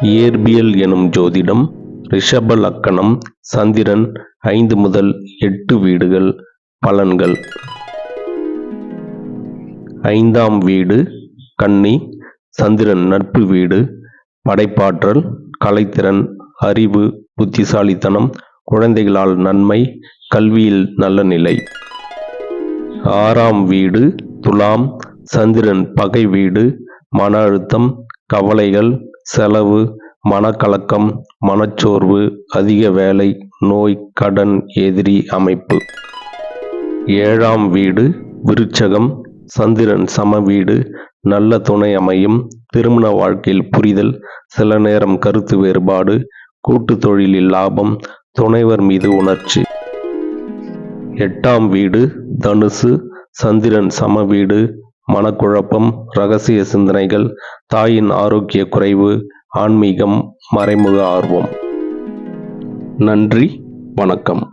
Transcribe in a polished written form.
இயற்பியல் எனும் ஜோதிடம். ரிஷப லக்கணம். சந்திரன் 5 முதல் 8 வீடுகள். பலன்கள். 5ஆம் வீடு கன்னி. சந்திரன் நட்பு வீடு. படைப்பாற்றல், கலைத்திறன், அறிவு, புத்திசாலித்தனம், குழந்தைகளால் நன்மை, கல்வியில் நல்ல நிலை. 6ஆம் வீடு துலாம். சந்திரன் பகை வீடு. மன அழுத்தம், கவலைகள், செலவு, மனக்கலக்கம், மனச்சோர்வு, அதிக வேலை, நோய், கடன், எதிரி அமைப்பு. 7ஆம் வீடு விருச்சகம். சந்திரன் சம வீடு. நல்ல துணை அமையும். திருமண வாழ்க்கையில் புரிதல், சில நேரம் கருத்து வேறுபாடு, கூட்டு தொழிலில் லாபம், துணைவர் மீது உணர்ச்சி. 8ஆம் வீடு தனுசு. சந்திரன் சம வீடு. மனக்குழப்பம், ரகசிய சிந்தனைகள், தாயின் ஆரோக்கிய குறைவு, ஆன்மீகம், மறைமுக ஆர்வம். நன்றி, வணக்கம்.